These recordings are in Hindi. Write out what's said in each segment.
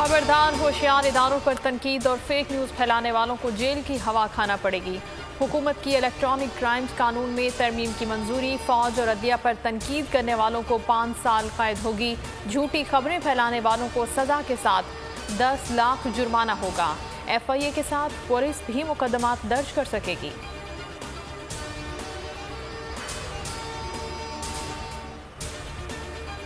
खबरदार, होशियार इदारों पर तनकीद और फेक न्यूज़ फैलाने वालों को जेल की हवा खाना पड़ेगी। हुकूमत की इलेक्ट्रॉनिक क्राइम्स कानून में तरमीम की मंजूरी। फौज और अदलिया पर तनकीद करने वालों को 5 साल कैद होगी। झूठी खबरें फैलाने वालों को सजा के साथ 10 लाख जुर्माना होगा। FIA के साथ पुलिस भी मुकदमात दर्ज कर सकेगी।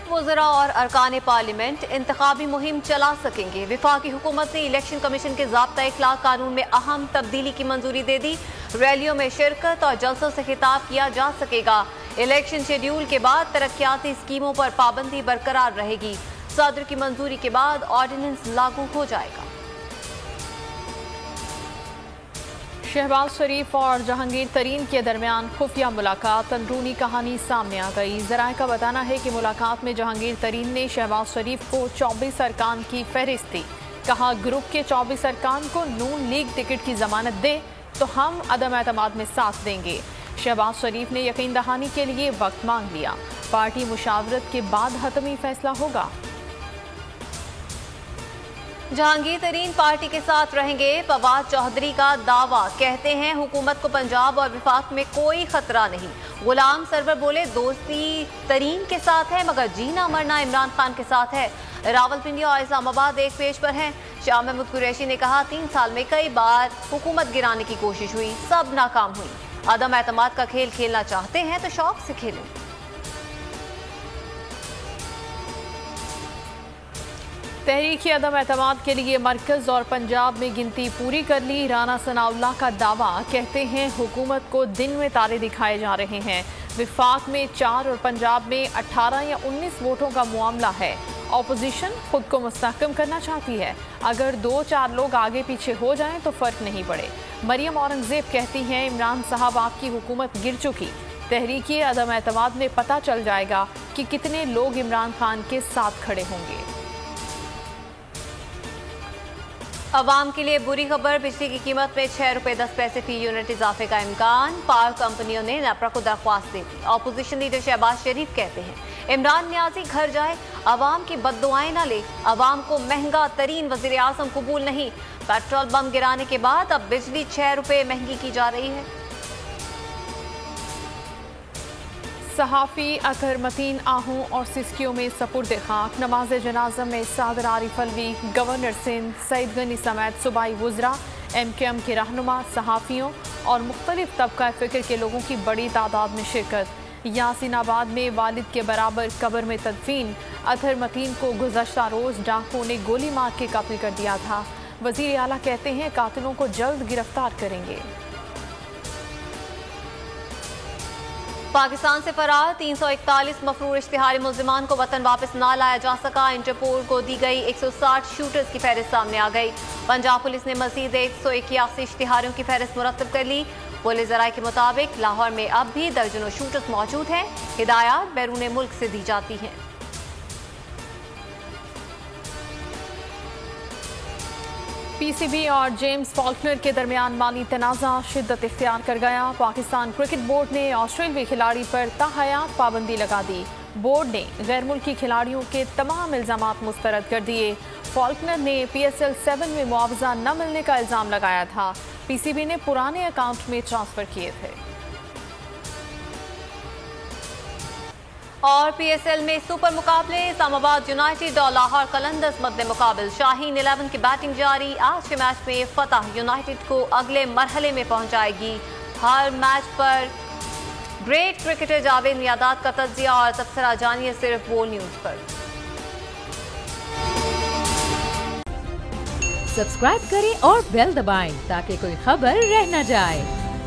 वज़रा और अरकान पार्लियामेंट इंतखाबी मुहिम चला सकेंगे। वफाकी हुकूमत ने इलेक्शन कमीशन के ज़ाब्ता इखलाक कानून में अहम तब्दीली की मंजूरी दे दी। रैलियों में शिरकत और जलसों से खिताब किया जा सकेगा। इलेक्शन शेड्यूल के बाद तरक्याती स्कीमों पर पाबंदी बरकरार रहेगी। सदर की मंजूरी के बाद ऑर्डिनेंस लागू हो जाएगा। शहबाज शरीफ और जहांगीर तरीन के दरमियान खुफिया मुलाकात। अंदरूनी कहानी सामने आ गई। ज़राए का बताना है कि मुलाकात में जहांगीर तरीन ने शहबाज शरीफ को 24 अरकान की फहरिस्त दी। कहा, ग्रुप के 24 अरकान को नून लीग टिकट की जमानत दे तो हम अदम एतमाद में साथ देंगे। शहबाज शरीफ ने यकीन दहानी के लिए वक्त मांग लिया। पार्टी मुशावरत के बाद हतमी फैसला होगा। जहांगीर तरीन पार्टी के साथ रहेंगे। फवाद चौधरी का दावा, कहते हैं हुकूमत को पंजाब और विफाक में कोई खतरा नहीं। गुलाम सरवर बोले, दोस्ती तरीन के साथ है मगर जीना मरना इमरान खान के साथ है। रावलपिंडी और इस्लामाबाद एक पेज पर हैं। शाह महमूद कुरैशी ने कहा, 3 साल में कई बार हुकूमत गिराने की कोशिश हुई, सब नाकाम हुई। अदम एतमाद का खेल खेलना चाहते हैं तो शौक से खेलें। तहरीकी अदम एतमाद के लिए मरकज और पंजाब में गिनती पूरी कर ली। राना सनाउल्लाह का दावा, कहते हैं हुकूमत को दिन में तारे दिखाए जा रहे हैं। विफाक में 4 और पंजाब में 18 या 19 वोटों का मामला है। ऑपोजिशन खुद को मुस्तहकम करना चाहती है। अगर 2-4 लोग आगे पीछे हो जाएं तो फर्क नहीं पड़े। मरियम औरंगजेब कहती हैं, इमरान साहब आपकी हुकूमत गिर चुकी। तहरीकी अदम एतमाद में पता चल जाएगा कि कितने लोग इमरान खान के साथ खड़े होंगे। अवाम के लिए बुरी खबर, बिजली की कीमत में 6 रुपये 10 पैसे फी यूनिट इजाफे का इम्कान। पावर कंपनियों ने नेपरा को दरख्वास्त दे दी। ऑपोजिशन लीडर शहबाज शरीफ कहते हैं, इमरान नियाजी घर जाए, अवाम की बद्दुआएं न ले। अवाम को महंगा तरीन वज़ीर आज़म कबूल नहीं। पेट्रोल बम गिराने के बाद अब बिजली 6 रुपये महंगी की जा रही है। सहाफ़ी अतहर मतीन आहू और सिस्कियों में सपुर्द खाक। नमाज जनाजा में सादर आरिफ अलवी, गवर्नर सिंध सईद गनी समेत सूबाई वुज़रा, MKM के रहनुमा, सहाफ़ियों और मुख्तलिफ तबका फ़िक्र के लोगों की बड़ी तादाद में शिरकत। यासीनाबाद में वालिद के बराबर कब्र में तदफीन। अतहर मतीन को गुज़श्ता रोज़ डाकुओं ने गोली मार के कत्ल कर दिया था। वज़ीर आला कहते हैं कातिलों को जल्द गिरफ्तार करेंगे। पाकिस्तान से फरार 341 मफरूर इश्तिहारी मुल्जिमान को वतन वापस ना लाया जा सका। इंटरपोल को दी गई 160 शूटर्स की फहरिस्त सामने आ गई। पंजाब पुलिस ने मजीद 181 इश्तिहारियों की फहरिस्त मुरतब कर ली। पुलिस ज़राए के मुताबिक लाहौर में अब भी दर्जनों शूटर्स मौजूद हैं। हिदायत बैरून मुल्क से दी जाती हैं। PCB और जेम्स फॉल्कनर के दरमियान माली तनाज़ा शिद्दत इख्तियार कर गया। पाकिस्तान क्रिकेट बोर्ड ने ऑस्ट्रेलियाई खिलाड़ी पर ताहयात पाबंदी लगा दी। बोर्ड ने गैर मुल्की खिलाड़ियों के तमाम इल्ज़ामात मुस्तरद कर दिए। फॉल्कनर ने PSL 7 में मुआवजा न मिलने का इल्ज़ाम लगाया था। PCB ने पुराने अकाउंट में ट्रांसफ़र किए थे। और PSL में सुपर मुकाबले, इस्लामाबाद यूनाइटेड और लाहौर कलंदर्स मद्दे मुकाबिल। शाहीन 11 की बैटिंग जारी। आज के मैच में फतह यूनाइटेड को अगले मरहले में पहुंचाएगी। हर मैच पर ग्रेट क्रिकेटर जावेद मियादाद का तज्जिया और तबसरा जानिए सिर्फ वो न्यूज़ पर। सब्सक्राइब करें और बेल दबाएं ताकि कोई खबर रह न जाए।